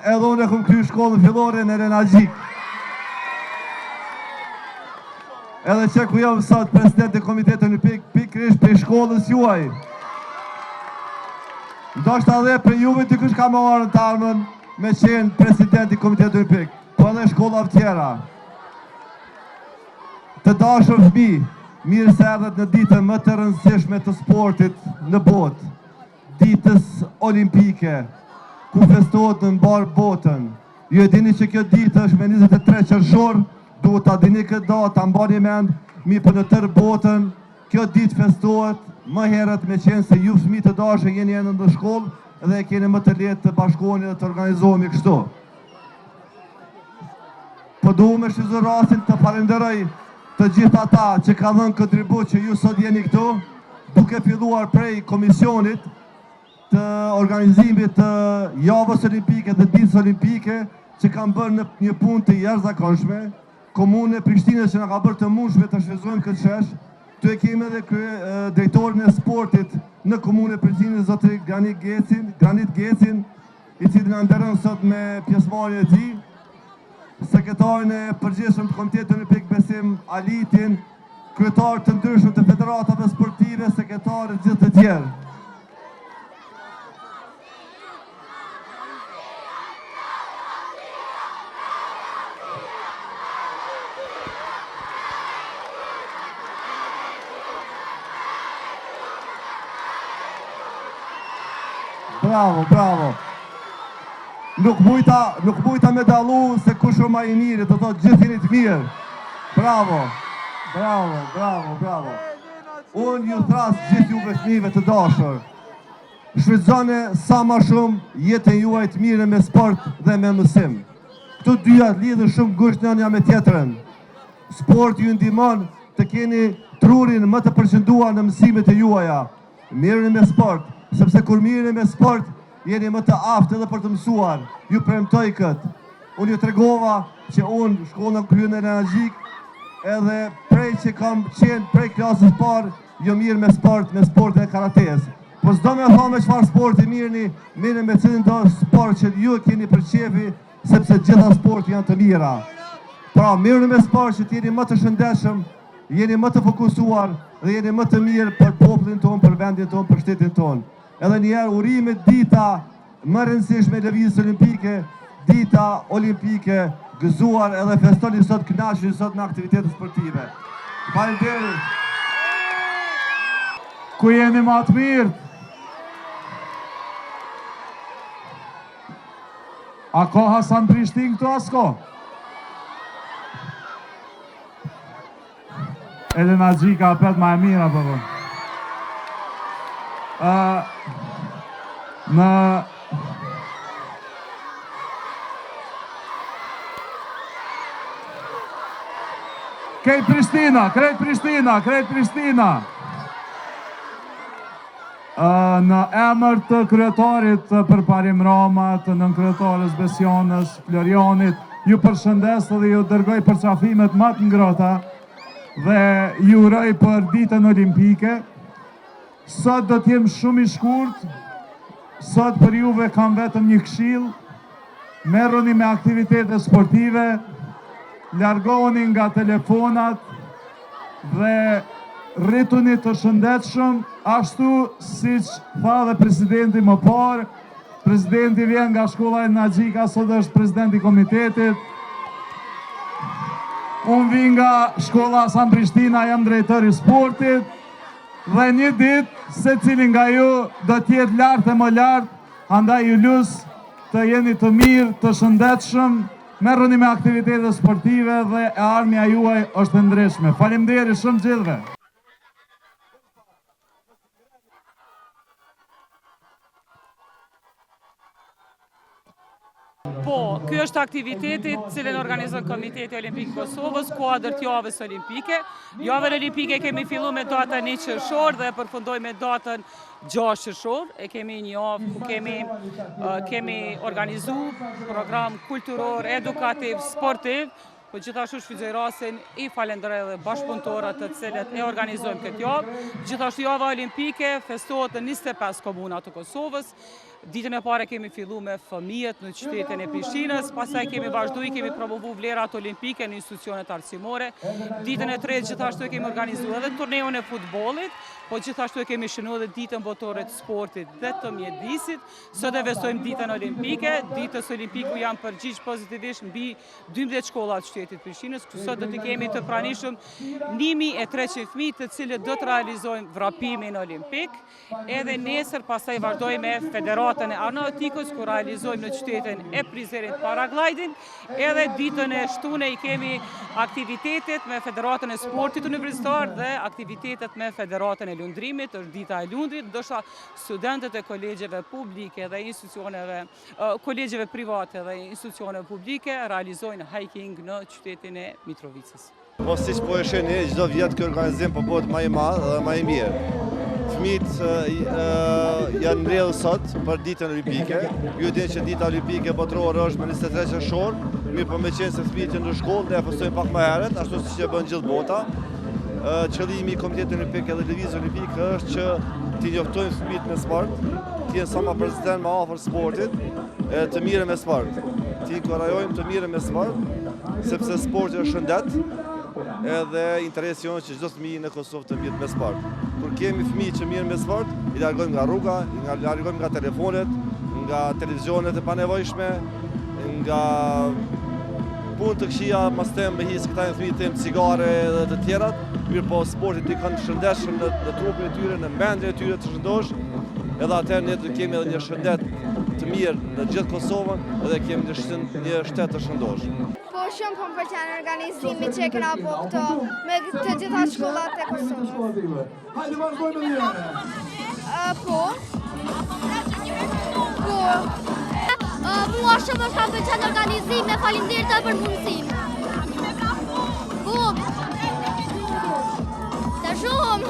edhe unë e kom kry shkollën fillore në Renagjik. Edhe që ku jam sot president e Komitetit Olimpik, pikërisht për shkollës juaj. Ndoshta edhe për juve dikush ka më marrë të armën me qenë president i Komitetit Olimpik, po edhe shkollave tjera. Të dashur fëmijë, mirë se erdhët në ditën më të rëndësishme të sportit në botë, ditës olimpike, ku festohet në mbar botën. Ju e dini që kjo ditë është me 23 qershor, duhet ta dini këtë datë, ta mbani mend, mi për në tërë botën, kjo ditë festohet më herët me qenë se ju fëmijë të dashur jeni ende në shkollë dhe keni më të lehtë të bashkoheni dhe të organizohemi kështu. Po duhet me shfrytëzoj rastin të falenderoj të gjithë ata që kanë dhënë kontribut që ju sot jeni këtu, duke filluar prej komisionit të organizimit të javës olimpike dhe ditës olimpike që kanë bërë në një punë të jashtëzakonshme, Komune Prishtinës që na ka bërë të mundshme të shfrytëzojmë këtë shesh. Tu e kemi edhe drejtorin e sportit në Komunën e Prishtinës, zotëri Granit Gecin, i cili na nderon sot me pjesëmarrjen e tij, sekretarin e përgjithshëm të Komitetit Olimpik Besim Alitin, kryetar të ndryshëm të federatave sportive, sekretarë gjithë të tjerë. Bravo. Nuk mujta me dallu se kush është më i miri, do thotë gjithë jeni të mirë. Bravo. Unë ju thras gjithë juve fëmijëve të dashur. Shfrytëzoni sa më shumë jetën juaj të mirë me sport dhe me mësim. Këto dyja lidhen shumë ngushtë njëra me tjetrën. Sporti ju ndihmon të keni trurin më të përqendruar në mësimet e juaja. Mirëni me sport. Sepse kur mirëni me sport, jeni më të aftë edhe për të mësuar. Ju premtoj këtë. Unë ju tregova që unë shkolla kryen në Renagjik, edhe prej që kam qenë prej klasës parë, jo mirë me sport dhe karates. Po s'do me thonë me çfarë sporti mirëni me cilin do sport që ju e keni për qefi, sepse gjitha sport janë të mira. Pra, mirëni me sport që t'jeni më të shëndetshëm, jeni më të fokusuar dhe jeni më të mirë për popullin tonë, për vendin tonë, për shtetin tonë. Edhe njerë urimet dita më rëndësishme lëvizjes olimpike, dita olimpike gëzuar edhe festoni sot, kënaqeni sot me aktivitete sportive. Faleminderit. Ku jeni më të mirë? A ka Hasan Prishtin këtu asko? Elena Gjika apet ma e mira përdo. Krejt Prishtina. Në emër të kryetarit përparim Rama, të nënkryetares Besionës, Florionit, ju përshëndes dhe ju dërgoj përqafimet më të ngrohta dhe ju uroj për ditën olimpike. Sot do t'jem shumë i shkurt, sot për juve kam vetëm një këshill, merruni me aktivitete sportive, largohuni nga telefonat dhe rrituni të shëndetshëm, ashtu siç tha dhe presidenti më parë. Presidenti vjen nga shkolla e Renagjika, sot është presidenti i komitetit. Unë vi nga shkolla Hasan Prishtina, jam drejtori i sportit. Dhe një ditë se cilin nga ju do t'jetë lartë e më lartë, andaj ju lus të jeni të mirë, të shëndetshëm, merruni me aktivitete sportive dhe e armja juaj është e ndryshme. Faleminderit shumë gjithëve. Po, kjo është aktivitetit cilën organizon Komiteti Olimpik Kosovës, kuadër të javës olimpike. Javën olimpike kemi fillu me datën 1 qershor dhe përfundoj me datën 6 qershor. E kemi një javë ku kemi organizu program kulturor, edukativ, sportiv, po gjithashtu shfrytëzoj rastin i falenderoj dhe bashkëpunëtorët të cilët e organizojnë këtë javë. Gjithashtu java olimpike festohet në 25 komuna të Kosovës. Ditën e parë kemi fillu me fëmijët në qytetin e Prishtinës, pastaj kemi vazhdu, kemi promovu vlerat olimpike në institucionet arsimore. Ditën e tretë gjithashtu kemi organizu edhe turneun e futbollit, po gjithashtu kemi shënu edhe ditën botore të sportit dhe të mjedisit. Sot e festojmë ditën olimpike, ditës olimpiku janë përgjigj pozitivisht mbi 12 shkolla të qytetit Prishtinës, ku sot do të kemi të pranishëm 1300 fëmijë të cilët do të realizojnë vrapimin olimpik, edhe nesër pastaj vazhdojmë me Federatën e Aeronautikës, ku realizojmë në qytetin e Prizrenit paragliding, edhe ditën e shtune i kemi aktivitetet me Federatën e Sportit Universitar dhe aktivitetet me Federatën e Lundrimit, është dita e lundrit, ndoshta studentët e kolegjeve publike dhe institucioneve, kolegjeve private dhe institucioneve publike realizojnë hiking në qytetin e Mitrovicës. Po siç po e shihni, çdo vit ky organizim po bëhet më i madh dhe më i mirë. Fëmijët janë mbledhur sot për ditën olimpike. Ju dini që dita olimpike botërore është më 23 qershor, mirë po meqenëse se fëmijët janë në shkollë, ne e festojmë pak më herët, ashtu siç e bën gjithë bota. Qëllimi i Komitetit Olimpik dhe Lëvizjes Olimpike është që t'i njoftojmë fëmijët me sport, të jenë sa më prezente më afër sportit, të mirën me sport. T'i inkurajojmë të mirën me sport, sepse sporti është shëndet, edhe interesi jonë që çdo fëmijë në Kosovë të mirë me sport. Kur kemi fëmijë që mirë me sport, i largojmë nga rruga, i largojmë nga telefonet, nga televizionet e panevojshme, nga punë të këqija, mas tem me hisë këta fëmijë tem cigare dhe të tjerat, mirë po sporti t'i kanë shëndetshëm në trupin e tyre, në mendjen e tyre të shëndosh, edhe atëherë ne do kemi edhe një shëndet të mirë në gjithë Kosovën edhe kemi një shtet të shëndosh. Po shumë po më pëlqen organizimi që e kena po këto me të gjitha shkollat e Kosovës. Hajde vazhdojmë me njëre. Po. Mua shumë është ka pëlqen organizime, faleminderit për mundësinë. Po. Të shumë.